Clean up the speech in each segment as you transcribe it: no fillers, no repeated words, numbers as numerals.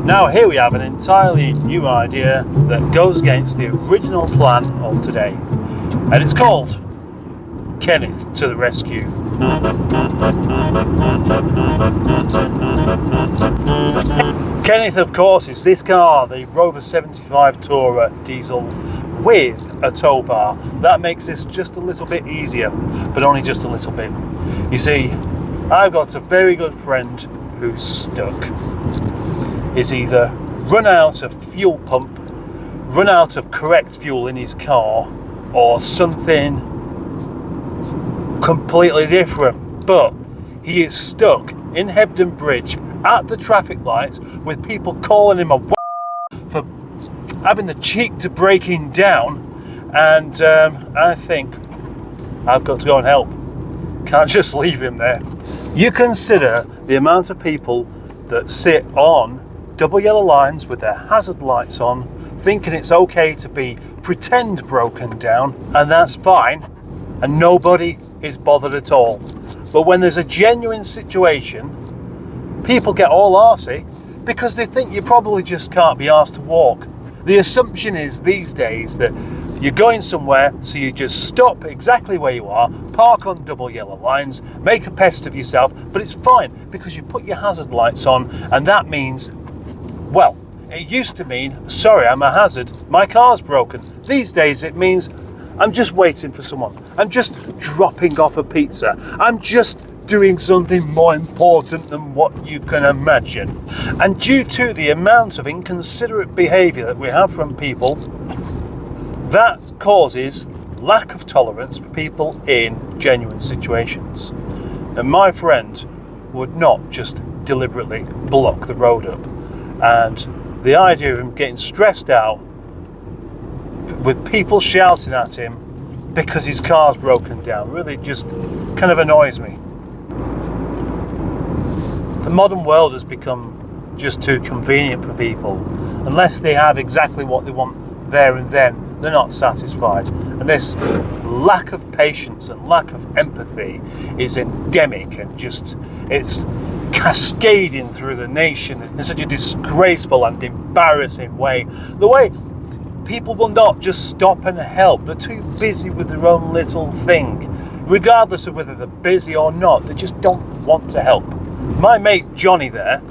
Now here we have an entirely new idea that goes against the original plan of today, and it's called Kenneth to the Rescue. Kenneth, of course, is this car, the Rover 75 Tourer diesel with a tow bar. That makes this just a little bit easier, but only just a little bit. You see, I've got a very good friend who's stuck. He's either run out of fuel pump, run out of correct fuel in his car, or something completely different. But he is stuck in Hebden Bridge at the traffic lights with people calling him a for having the cheek to breaking down, and I think I've got to go and help. Can't just leave him there. You consider the amount of people that sit on double yellow lines with their hazard lights on, thinking it's okay to be pretend broken down, and that's fine, and nobody is bothered at all. But when there's a genuine situation, people get all arsey because they think you probably just can't be asked to walk. The assumption is these days that you're going somewhere, so you just stop exactly where you are, park on double yellow lines, make a pest of yourself, but it's fine because you put your hazard lights on, and that means, well, it used to mean, sorry, I'm a hazard, my car's broken. These days it means I'm just waiting for someone, I'm just dropping off a pizza, I'm just doing something more important than what you can imagine. And due to the amount of inconsiderate behaviour that we have from people, that causes lack of tolerance for people in genuine situations. And my friend would not just deliberately block the road up. And the idea of him getting stressed out with people shouting at him because his car's broken down really just kind of annoys me. The modern world has become just too convenient for people. Unless they have exactly what they want there and then, they're not satisfied. And this lack of patience and lack of empathy is endemic, and just it's cascading through the nation in such a disgraceful and embarrassing way. The way people will not just stop and help. They're too busy with their own little thing. Regardless of whether they're busy or not, they just don't want to help. My mate Johnny there,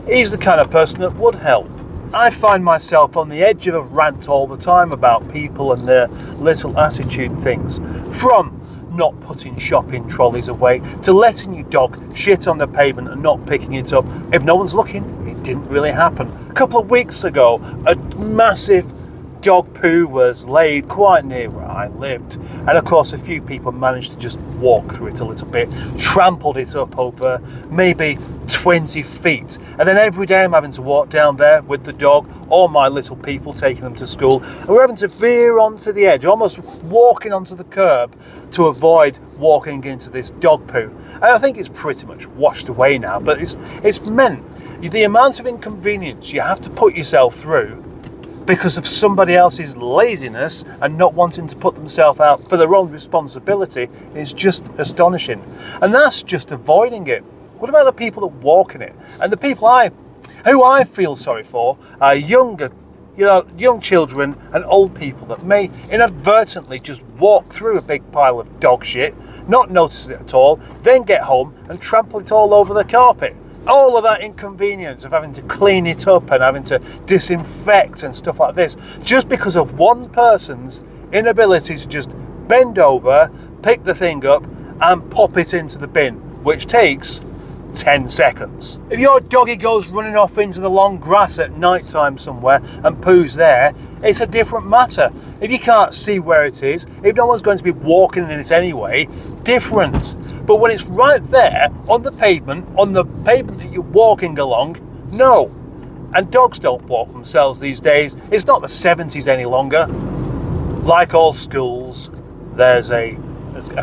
he's the kind of person that would help. I find myself on the edge of a rant all the time about people and their little attitude things. From not putting shopping trolleys away, to letting your dog shit on the pavement and not picking it up. If no one's looking, it didn't really happen. A couple of weeks ago, a massive dog poo was laid quite near where I lived, and of course a few people managed to just walk through it a little bit, trampled it up over maybe 20 feet, and then every day I'm having to walk down there with the dog, all my little people taking them to school, and we're having to veer onto the edge, almost walking onto the curb to avoid walking into this dog poo. And I think it's pretty much washed away now, but it's meant the amount of inconvenience you have to put yourself through because of somebody else's laziness and not wanting to put themselves out for their own responsibility is just astonishing. And that's just avoiding it. What about the people that walk in it? And the people who I feel sorry for are young children and old people that may inadvertently just walk through a big pile of dog shit, not notice it at all, then get home and trample it all over the carpet. All of that inconvenience of having to clean it up and having to disinfect and stuff like this, just because of one person's inability to just bend over, pick the thing up and pop it into the bin, which takes 10 seconds. If your doggy goes running off into the long grass at night time somewhere and poos there, it's a different matter. If you can't see where it is, if no one's going to be walking in it anyway, different. But when it's right there on the pavement that you're walking along, no. And dogs don't walk themselves these days. It's not the 70s any longer. Like all schools, there's a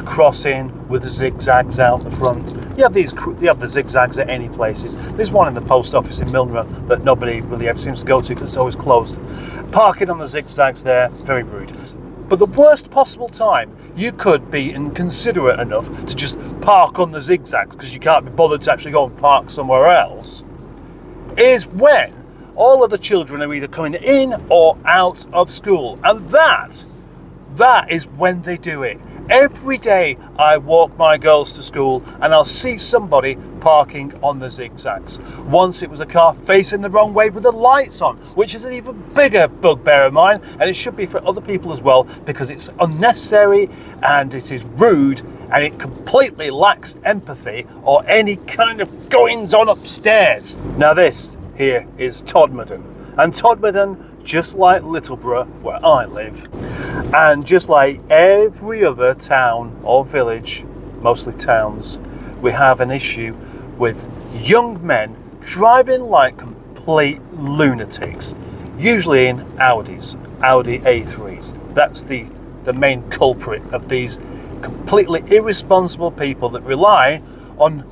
crossing with the zigzags out the front. You have the zigzags at any places. There's one in the post office in Milnrow that nobody really ever seems to go to because it's always closed. Parking on the zigzags there, very rude. But the worst possible time you could be inconsiderate enough to just park on the zigzags because you can't be bothered to actually go and park somewhere else is when all of the children are either coming in or out of school. And that is when they do it. Every day I walk my girls to school and I'll see somebody parking on the zigzags. Once it was a car facing the wrong way with the lights on, which is an even bigger bugbear of mine, and it should be for other people as well, because it's unnecessary and it is rude and it completely lacks empathy or any kind of goings on upstairs. Now this here is Todmorden, and Todmorden, just like Littleborough, where I live, and just like every other town or village, mostly towns, we have an issue with young men driving like complete lunatics, usually in Audis, Audi A3s. That's the main culprit of these completely irresponsible people that rely on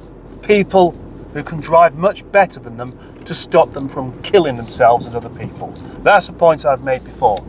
people who can drive much better than them to stop them from killing themselves and other people. That's the point I've made before.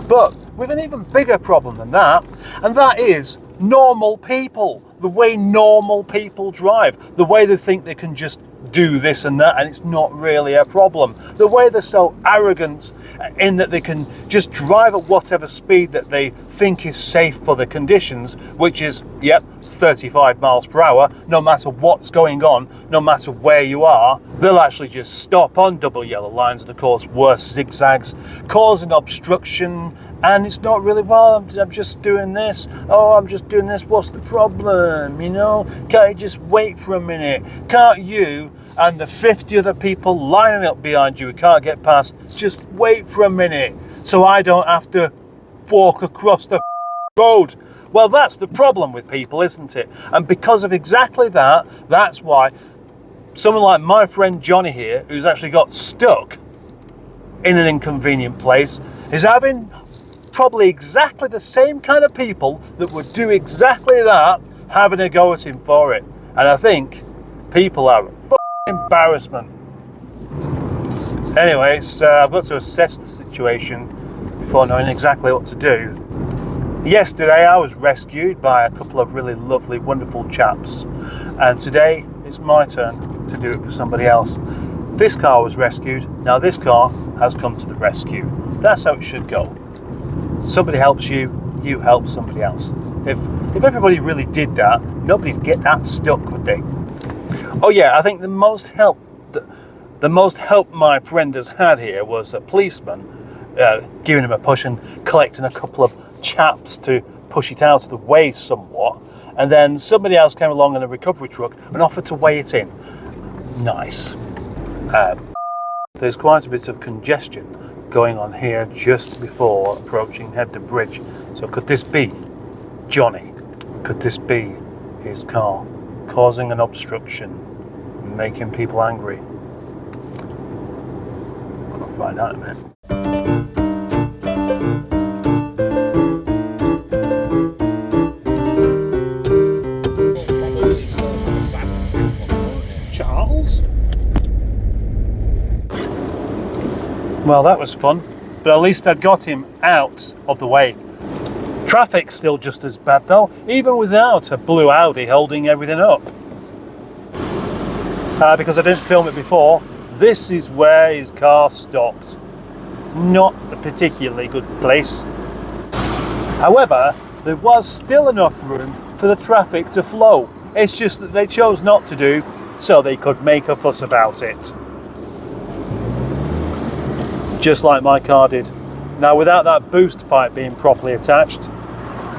But with an even bigger problem than that, and that is normal people. The way normal people drive. The way they think they can just do this and that and it's not really a problem. The way they're so arrogant in that they can just drive at whatever speed that they think is safe for the conditions, which is, yep, 35 miles per hour, no matter what's going on, no matter where you are. They'll actually just stop on double yellow lines and of course worse zigzags, causing obstruction. And it's not really, well, I'm just doing this. Oh, I'm just doing this. What's the problem? You know, can't you just wait for a minute? Can't you and the 50 other people lining up behind you who can't get past just wait for a minute so I don't have to walk across the road? Well, that's the problem with people, isn't it? And because of exactly that, that's why someone like my friend Johnny here, who's actually got stuck in an inconvenient place, is having probably exactly the same kind of people that would do exactly that having a go at him for it. And I think people are a f***ing embarrassment. Anyways, I've got to assess the situation before knowing exactly what to do. Yesterday I was rescued by a couple of really lovely, wonderful chaps, and today it's my turn to do it for somebody else. This car was rescued, now this car has come to the rescue. That's how it should go. Somebody helps you, you help somebody else. If everybody really did that, nobody'd get that stuck, would they? Oh yeah, I think the most help my friend has had here was a policeman giving him a push and collecting a couple of chaps to push it out of the way somewhat, and then somebody else came along in a recovery truck and offered to weigh it in. Nice. There's quite a bit of congestion going on here just before approaching Hebden Bridge. So could this be Johnny? Could this be his car causing an obstruction, making people angry? We'll find out in a minute. Charles? Well, that was fun, but at least I got him out of the way. Traffic's still just as bad though, even without a blue Audi holding everything up. Because I didn't film it before, this is where his car stopped. Not a particularly good place. However, there was still enough room for the traffic to flow. It's just that they chose not to do, so they could make a fuss about it. Just like my car did. Now, without that boost pipe being properly attached,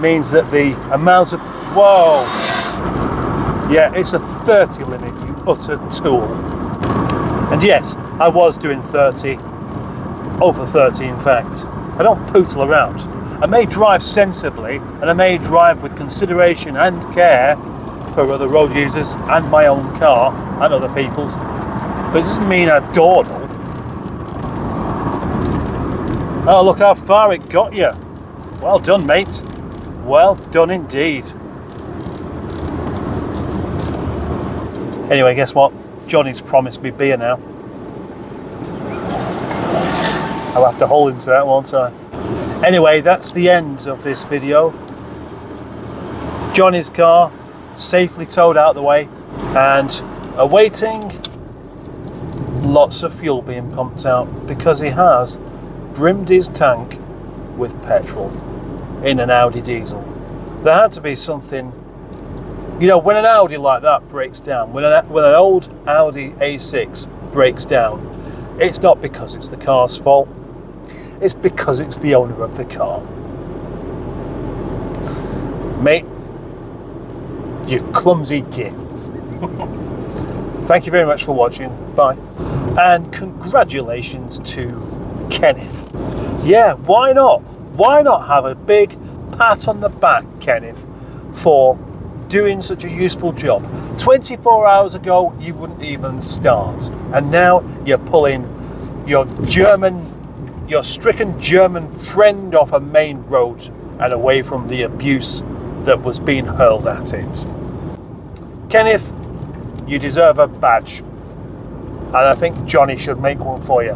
means that the amount of, whoa, yeah, it's a 30 limit, you utter tool. And yes, I was doing 30, over 30 in fact. I don't pootle around. I may drive sensibly, and I may drive with consideration and care for other road users and my own car and other people's, but it doesn't mean I dawdle. Oh, look how far it got you. Well done, mate. Well done indeed. Anyway, guess what? Johnny's promised me beer now. I'll have to hold him to that, won't I? Anyway, that's the end of this video. Johnny's car safely towed out the way and awaiting lots of fuel being pumped out because he has brimmed his tank with petrol in an Audi diesel. There had to be something, you know, when an Audi like that breaks down, when an old Audi A6 breaks down, it's not because it's the car's fault, it's because it's the owner of the car. Mate, you clumsy git. Thank you very much for watching. Bye. And congratulations to Kenneth. Yeah, why not? Why not have a big pat on the back, Kenneth, for doing such a useful job? 24 hours ago, you wouldn't even start. And now you're pulling your stricken German friend off a main road and away from the abuse that was being hurled at it. Kenneth, you deserve a badge. And I think Johnny should make one for you.